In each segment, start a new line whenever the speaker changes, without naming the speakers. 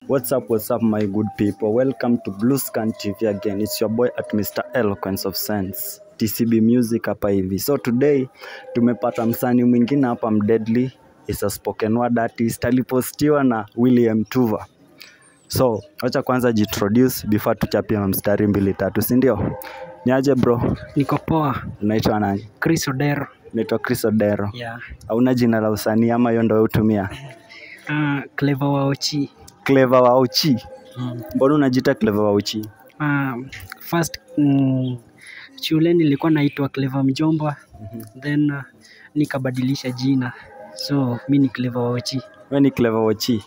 What's up my good people? Welcome to Blue Scan TV again. It's your boy at Mr. Eloquence of Sense. TCB Music hapa hivi. So today tumepata msanii mwingine hapa mdeadly. Is a spoken word artist. Alipostiwa na William Tuva. So, wacha kwanza jiintroduce before tuchapie mstari 2-3, si ndio? Niaje bro?
Niko poa.
Unaitwa nani?
Chris Odero.
Naitwa Chris Odero.
Yeah.
Hauna jina la usanii ama hiyo ndio wewe utumia?
Clever Waochi.
Clever Waochi. Mbona unajiita Clever Waochi?
First shule nilikuwa naitwa Clever Mjomba. Then nikabadilisha jina. So mimi ni Clever Waochi.
Wewe ni Clever Waochi.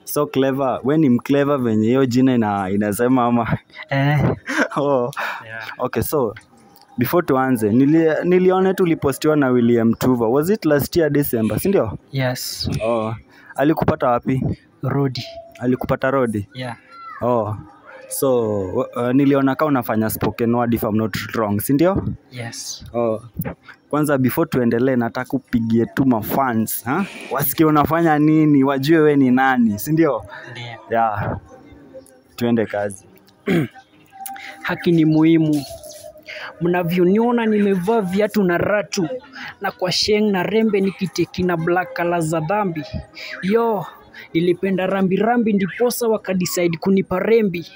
So Clever, wewe ni mclever venye hiyo jina inasema ama? Oh.
Yeah.
Okay, so before tuanze, niliona tu ulipostiwa na William Tuva. Was it last year December, si ndio?
Yes.
Oh. Alikupata wapi?
Rodi.
Alikupata Rodi?
Yeah.
Oh. So niliona kama unafanya spoken word if I'm not wrong, si ndio?
Yes.
Oh. Kwanza before tuendelee nataka upigie tu mafans, wasikie unafanya nini, wajue we ni nani, si ndio?
Ndio.
Yeah. Tuende kazi.
Haki ni muhimu. Mnavyoniona nimevaa viatu na ratu na kwa sheng na rembe nikiteki na black color za dhambi. Yo, nilipenda rambi ndiposa wakadecide kunipa rembi.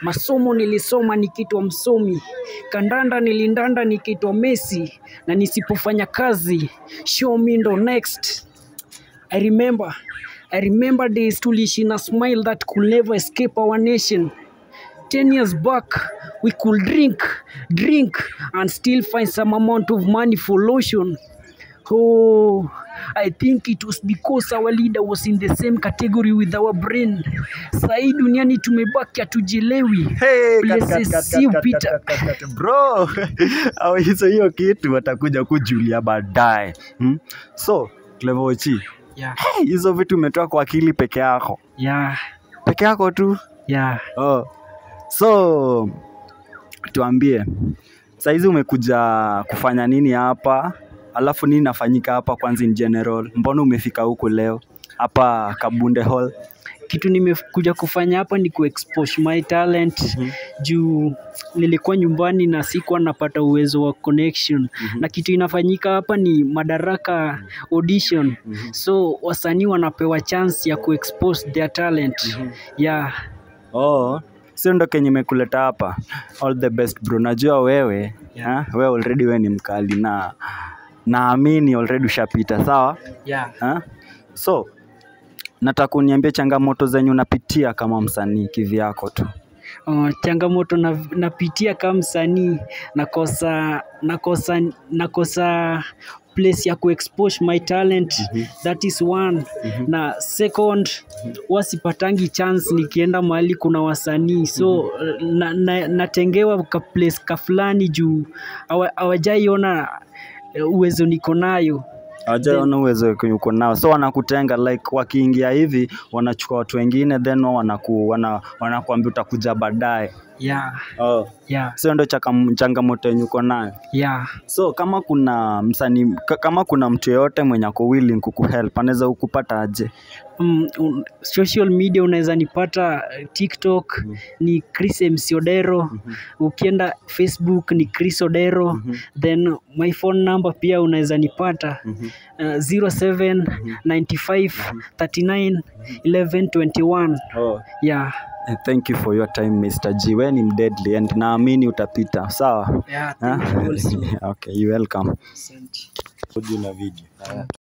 Masomo nilisoma nikitwa msomi. Kandanda nilindanda nikitwa Messi. Na nisipofanya kazi, show me ndo next. I remember days tuliishi na smile that could never escape our nation. 10 years back, we could drink and still find some amount of money for lotion. Oh, I think it was because our leader was in the same category with our brain. Sahi duniani tumebaki hatujielewi.
Hey, bro. Au hiyo kitu watakuja kujulia baadaye. So, Clever Waochi.
Yeah.
Hey, hizo vitu umetoa kwa akili peke yako.
Yeah.
Peke yako tu?
Yeah.
Oh. So, tuambie, saizi umekuja kufanya nini hapa? Alafu nini nafanyika hapa kwanza in general? Mbona umefika huku leo? Hapa Kabunde Hall.
Kitu nimekuja kufanya hapa ni kuexpose my talent. Juu nilikuwa nyumbani na sikuwa napata uwezo wa connection. Na kitu inafanyika hapa ni Madaraka audition. So wasanii wanapewa chance ya kuexpose their talent. Yeah.
Oh. Sio ndo kenye mekuleta hapa. All the best bro. Najua wewe,
Yeah.
wewe already wewe ni mkali na naamini already ushapita, sawa?
Yeah.
So, nataka uniambie changamoto zenye unapitia kama msanii kivyako tu.
Changamoto napitia kama msanii, nakosa place ya kuexpose my talent. That is one. Na second, wasipatangi chance nikienda mahali kuna wasanii. So natengewa ka place ka fulani juu hawajaiona uwezo niko nayo.
Hawajaona uwezo uko nao. So wanakutenga like wakiingia hivi wanachukua watu wengine then wanakuambia utakuja baadaye.
Yeah.
Oh.
Yeah.
Sio ndo changamoto yenye uko nayo.
Yeah.
So kama kuna msanii, kama kuna mtu yeyote mwenye ako willing kukuhelp, anaweza ukupata aje?
Social media unaweza nipata TikTok ni Chris MC Odero. Ukienda Facebook ni Chris Odero. Then my phone number pia unaweza nipata 0795391121.
Oh.
Yeah.
Thank you for your time Mr. G. Wewe ni mdeadly and naamini utapita. Sawa?
Yeah, thank you also.
Okay, you're welcome.
Asante.
Video.